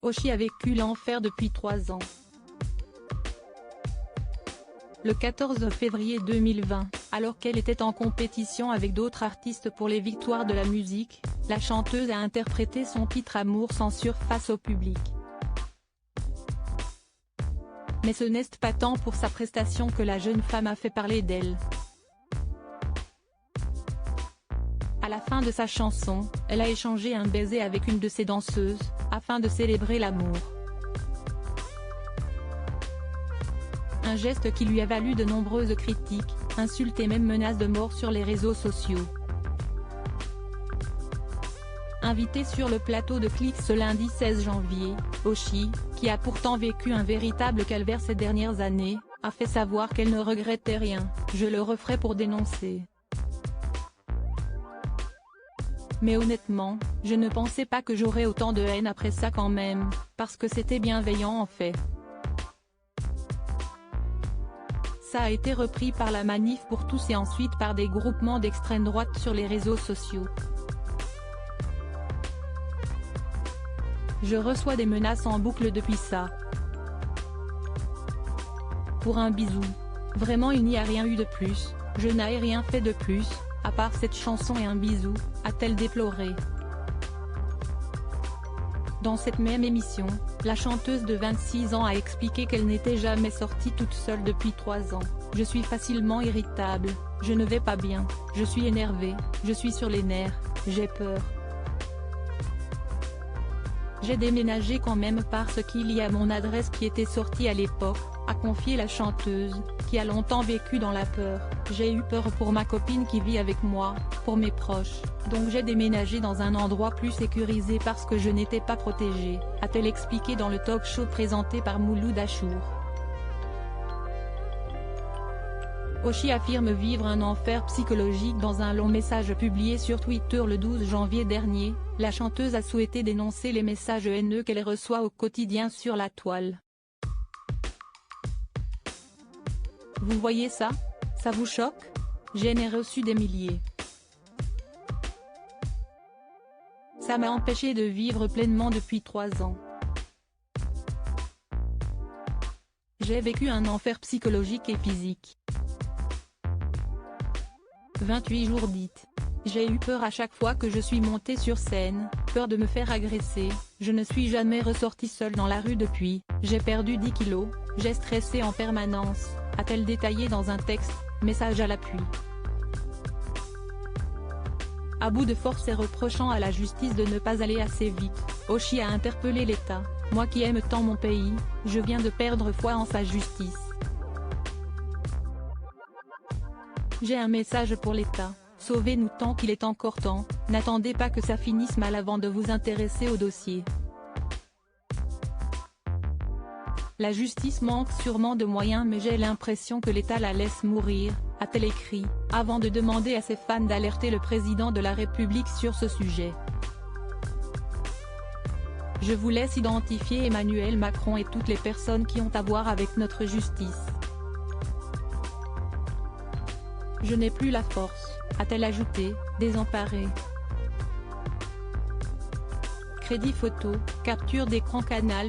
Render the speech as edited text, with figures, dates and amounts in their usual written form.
Oshi a vécu l'enfer depuis 3 ans. Le 14 février 2020, alors qu'elle était en compétition avec d'autres artistes pour les victoires de la musique, la chanteuse a interprété son titre Amour sans surface au public. Mais ce n'est pas tant pour sa prestation que la jeune femme a fait parler d'elle. À la fin de sa chanson, elle a échangé un baiser avec une de ses danseuses, afin de célébrer l'amour. Un geste qui lui a valu de nombreuses critiques, insultes et même menaces de mort sur les réseaux sociaux. Invitée sur le plateau de Click ce lundi 16 janvier, Oshi, qui a pourtant vécu un véritable calvaire ces dernières années, a fait savoir qu'elle ne regrettait rien. « Je le referai pour dénoncer. Mais honnêtement, je ne pensais pas que j'aurais autant de haine après ça quand même, parce que c'était bienveillant en fait. » Ça a été repris par la Manif pour tous et ensuite par des groupements d'extrême droite sur les réseaux sociaux. Je reçois des menaces en boucle depuis ça. Pour un bisou. Vraiment il n'y a rien eu de plus, je n'ai rien fait de plus, à part cette chanson et un bisou, a-t-elle déploré. Dans cette même émission, la chanteuse de 26 ans a expliqué qu'elle n'était jamais sortie toute seule depuis 3 ans. « Je suis facilement irritable, je ne vais pas bien, je suis énervée, je suis sur les nerfs, j'ai peur. J'ai déménagé quand même parce qu'il y a mon adresse qui était sortie à l'époque », a confié la chanteuse, qui a longtemps vécu dans la peur. « J'ai eu peur pour ma copine qui vit avec moi, pour mes proches, donc j'ai déménagé dans un endroit plus sécurisé parce que je n'étais pas protégée », a-t-elle expliqué dans le talk-show présenté par Mouloud Achour. Oshi affirme vivre un enfer psychologique dans un long message publié sur Twitter le 12 janvier dernier. La chanteuse a souhaité dénoncer les messages haineux qu'elle reçoit au quotidien sur la toile. Vous voyez ça? Ça vous choque? J'en ai reçu des milliers. Ça m'a empêché de vivre pleinement depuis 3 ans. J'ai vécu un enfer psychologique et physique. 28 jours dites. J'ai eu peur à chaque fois que je suis montée sur scène, peur de me faire agresser, je ne suis jamais ressortie seule dans la rue depuis, j'ai perdu 10 kilos, j'ai stressé en permanence, a-t-elle détaillé dans un texte, message à l'appui. À bout de force et reprochant à la justice de ne pas aller assez vite, Oshi a interpellé l'État. « Moi qui aime tant mon pays, je viens de perdre foi en sa justice. J'ai un message pour l'État. Sauvez-nous tant qu'il est encore temps, n'attendez pas que ça finisse mal avant de vous intéresser au dossier. La justice manque sûrement de moyens mais j'ai l'impression que l'État la laisse mourir », a-t-elle écrit, avant de demander à ses fans d'alerter le président de la République sur ce sujet. « Je vous laisse identifier Emmanuel Macron et toutes les personnes qui ont à voir avec notre justice. Je n'ai plus la force », a-t-elle ajouté, désemparée. Crédit photo, capture d'écran Canal+.